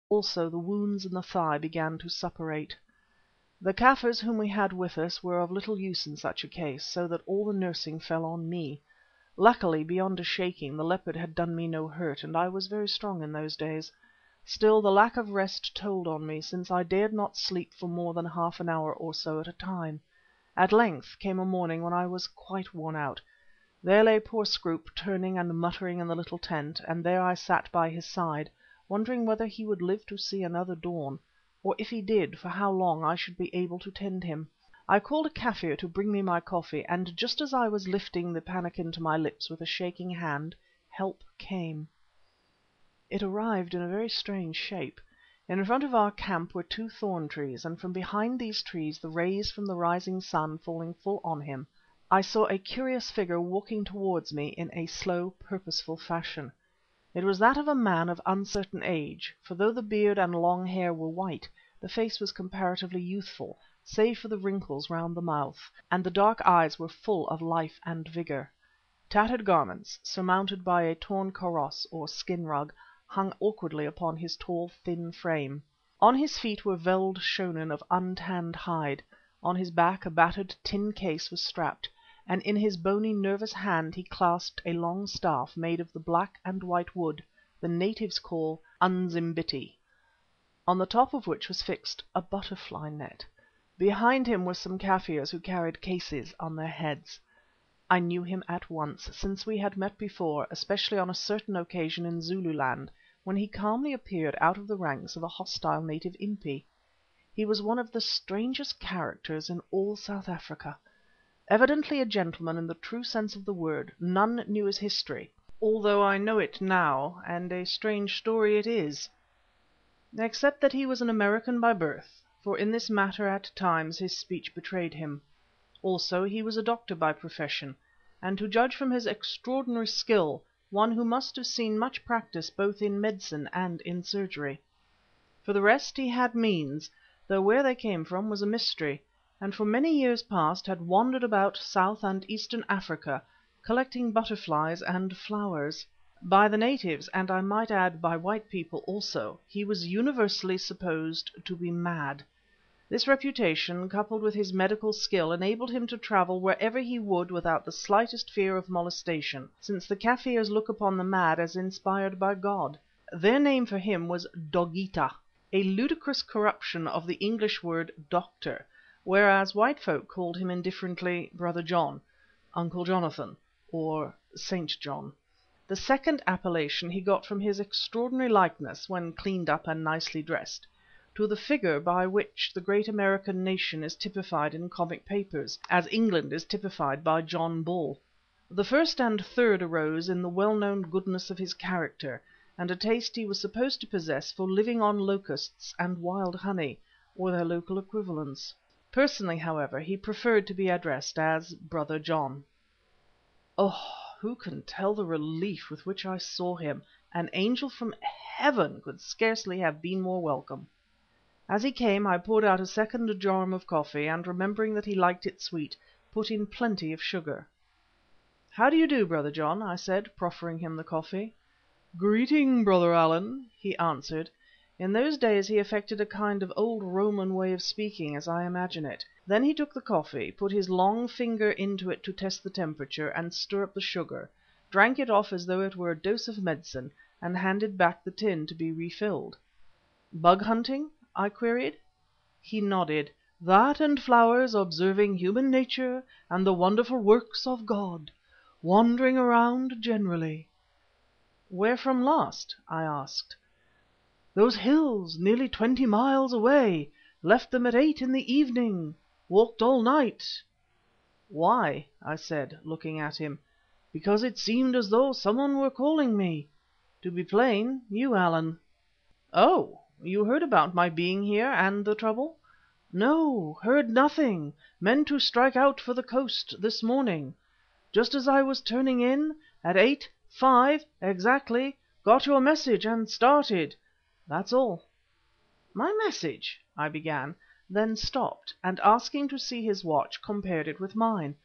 Also the wounds in the thigh began to suppurate. The Kaffirs whom we had with us were of little use in such a case, so that all the nursing fell on me. Luckily, beyond a shaking, the leopard had done me no hurt, and I was very strong in those days. Still, the lack of rest told on me, since I dared not sleep for more than half an hour or so at a time. At length came a morning when I was quite worn out. There lay poor Scroope turning and muttering in the little tent, and there I sat by his side, wondering whether he would live to see another dawn, or if he did, for how long I should be able to tend him. I called a Kaffir to bring me my coffee, and just as I was lifting the pannikin to my lips with a shaking hand, help came. It arrived in a very strange shape. In front of our camp were two thorn trees, and from behind these trees, the rays from the rising sun falling full on him, I saw a curious figure walking towards me in a slow, purposeful fashion. It was that of a man of uncertain age, for though the beard and long hair were white, the face was comparatively youthful, save for the wrinkles round the mouth, and the dark eyes were full of life and vigour. Tattered garments, surmounted by a torn kaross or skin rug, hung awkwardly upon his tall, thin frame. On his feet were veld schoenen of untanned hide. On his back a battered tin case was strapped, and in his bony, nervous hand he clasped a long staff made of the black and white wood the natives call unzimbiti, on the top of which was fixed a butterfly net. Behind him were some Kaffirs who carried cases on their heads. I knew him at once, since we had met before, especially on a certain occasion in Zululand, when he calmly appeared out of the ranks of a hostile native impi. He was one of the strangest characters in all South Africa. Evidently a gentleman in the true sense of the word, none knew his history, although I know it now, and a strange story it is, except that he was an American by birth, for in this matter at times his speech betrayed him. Also he was a doctor by profession, and to judge from his extraordinary skill, one who must have seen much practice both in medicine and in surgery. For the rest he had means, though where they came from was a mystery, and for many years past had wandered about South and Eastern Africa, collecting butterflies and flowers. By the natives, and I might add by white people also, he was universally supposed to be mad. This reputation, coupled with his medical skill, enabled him to travel wherever he would without the slightest fear of molestation, since the Kaffirs look upon the mad as inspired by God. Their name for him was Dogeetah, a ludicrous corruption of the English word doctor, whereas white folk called him indifferently Brother John, Uncle Jonathan, or Saint John. The second appellation he got from his extraordinary likeness, when cleaned up and nicely dressed, to the figure by which the great American nation is typified in comic papers, as England is typified by John Bull. The first and third arose in the well-known goodness of his character, and a taste he was supposed to possess for living on locusts and wild honey, or their local equivalents. Personally, however, he preferred to be addressed as Brother John. Oh, who can tell the relief with which I saw him? An angel from heaven could scarcely have been more welcome. As he came I poured out a second jorum of coffee, and remembering that he liked it sweet, put in plenty of sugar. "How do you do, Brother John?" I said, proffering him the coffee. "Greeting, Brother Allan," he answered. In those days he affected a kind of old Roman way of speaking, as I imagine it. Then he took the coffee, put his long finger into it to test the temperature and stir up the sugar, drank it off as though it were a dose of medicine, and handed back the tin to be refilled. "Bug hunting?" I queried. He nodded. "That and flowers, observing human nature and the wonderful works of God. Wandering around generally." "Where from last?" I asked. "Those hills, nearly 20 miles away. Left them at 8 in the evening. Walked all night." "Why?" I said, looking at him. "Because it seemed as though someone were calling me. To be plain, you, Allan." "Oh! You heard about my being here and the trouble?" "No, heard nothing. Meant to strike out for the coast this morning. Just as I was turning in, at 8:05 exactly, got your message and started. That's all." "My message?" I began, then stopped, and asking to see his watch, compared it with mine.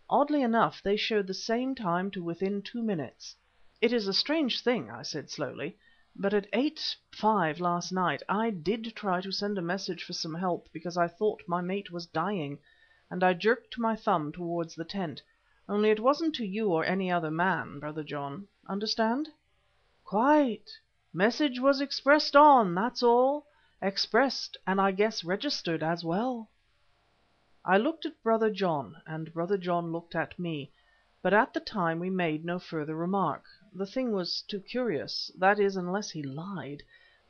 Oddly enough they showed the same time to within 2 minutes. "It is a strange thing," I said slowly, But at 8:05 last night I did try to send a message for some help because I thought my mate was dying, and I jerked my thumb towards the tent. Only it wasn't to you or any other man, Brother John. Understand?" "Quite. Message was expressed on, that's all. Expressed, and I guess registered as well." I looked at Brother John, and Brother John looked at me, but at the time we made no further remark. The thing was too curious, that is, unless he lied.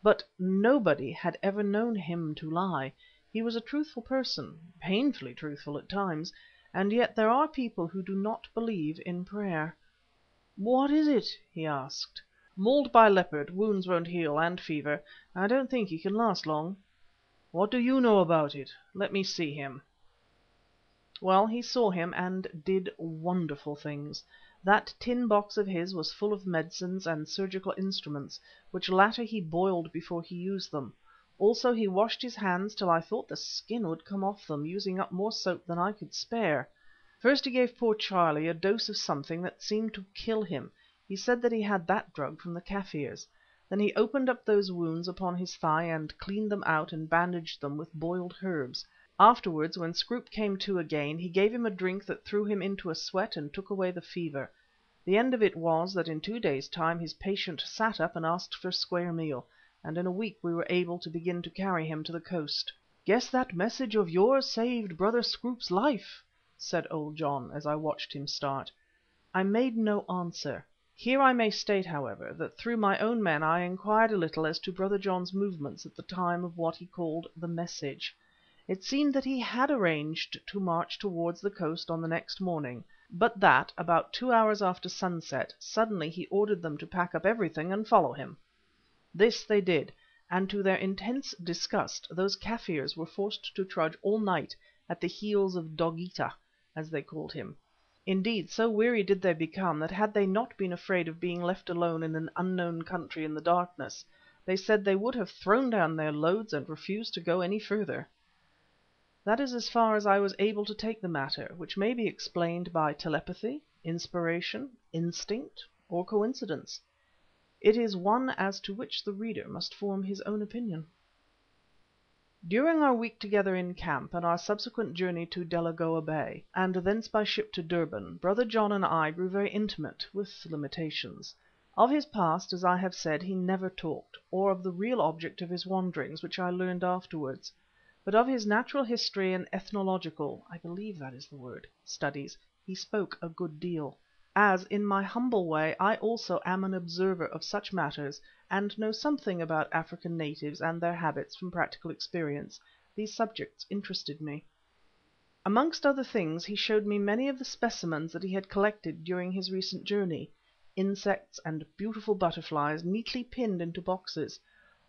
But nobody had ever known him to lie. He was a truthful person, painfully truthful at times, and yet there are people who do not believe in prayer. "What is it?" he asked. "Mauled by leopard, wounds won't heal, and fever. I don't think he can last long." "What do you know about it? Let me see him." Well, he saw him and did wonderful things. That tin box of his was full of medicines and surgical instruments, which latter he boiled before he used them. Also he washed his hands till I thought the skin would come off them, using up more soap than I could spare. First he gave poor Charlie a dose of something that seemed to kill him. He said that he had that drug from the Kaffirs. Then he opened up those wounds upon his thigh and cleaned them out and bandaged them with boiled herbs. Afterwards, when Scroope came to again, he gave him a drink that threw him into a sweat and took away the fever. The end of it was that in 2 days' time his patient sat up and asked for a square meal, and in a week we were able to begin to carry him to the coast. "Guess that message of yours saved Brother Scroope's life," said old John, as I watched him start. I made no answer. Here I may state, however, that through my own men I inquired a little as to Brother John's movements at the time of what he called the message. It seemed that he had arranged to march towards the coast on the next morning, but that, about 2 hours after sunset, suddenly he ordered them to pack up everything and follow him. This they did, and to their intense disgust those Kaffirs were forced to trudge all night at the heels of Dogeetah, as they called him. Indeed, so weary did they become that had they not been afraid of being left alone in an unknown country in the darkness, they said they would have thrown down their loads and refused to go any further. That is as far as I was able to take the matter, which may be explained by telepathy, inspiration, instinct, or coincidence. It is one as to which the reader must form his own opinion. During our week together in camp and our subsequent journey to Delagoa Bay, and thence by ship to Durban, Brother John and I grew very intimate, with limitations. Of his past, as I have said, he never talked, or of the real object of his wanderings, which I learned afterwards. But of his natural history and ethnological (I believe that is the word) studies he spoke a good deal. As, in my humble way, I also am an observer of such matters, and know something about African natives and their habits from practical experience, these subjects interested me. Amongst other things he showed me many of the specimens that he had collected during his recent journey, insects and beautiful butterflies neatly pinned into boxes,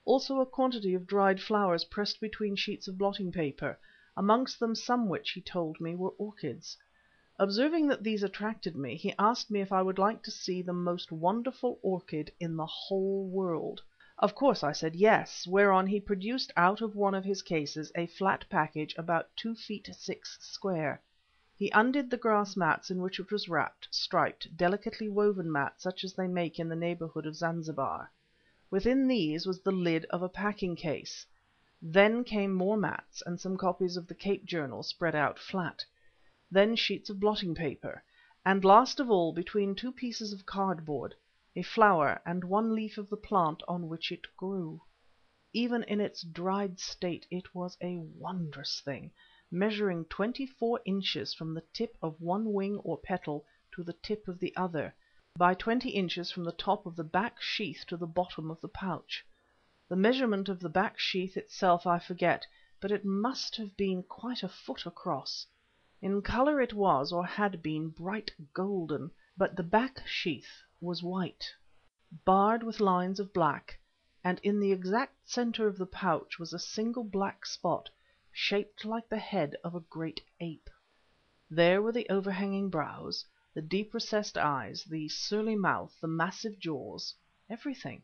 also a quantity of dried flowers pressed between sheets of blotting paper, amongst them some which, he told me, were orchids. Observing that these attracted me, he asked me if I would like to see the most wonderful orchid in the whole world. Of course I said yes, whereon he produced out of one of his cases a flat package about 2 feet 6 square. He undid the grass mats in which it was wrapped, striped, delicately woven mats such as they make in the neighbourhood of Zanzibar. Within these was the lid of a packing case. Then came more mats and some copies of the Cape Journal spread out flat. Then sheets of blotting paper, and last of all, between 2 pieces of cardboard, a flower and 1 leaf of the plant on which it grew. Even in its dried state it was a wondrous thing, measuring 24 inches from the tip of one wing or petal to the tip of the other, by 20 inches from the top of the back sheath to the bottom of the pouch. The measurement of the back sheath itself I forget, but it must have been quite a foot across. In colour it was, or had been, bright golden, but the back sheath was white, barred with lines of black, and in the exact centre of the pouch was a single black spot, shaped like the head of a great ape. There were the overhanging brows, the deep recessed eyes, the surly mouth, the massive jaws, everything.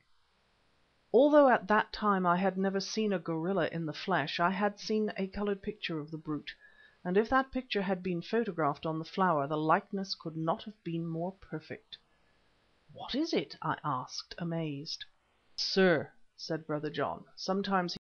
Although at that time I had never seen a gorilla in the flesh, I had seen a coloured picture of the brute, and if that picture had been photographed on the flower, the likeness could not have been more perfect. "What is it?" I asked, amazed. "Sir," said Brother John, sometimes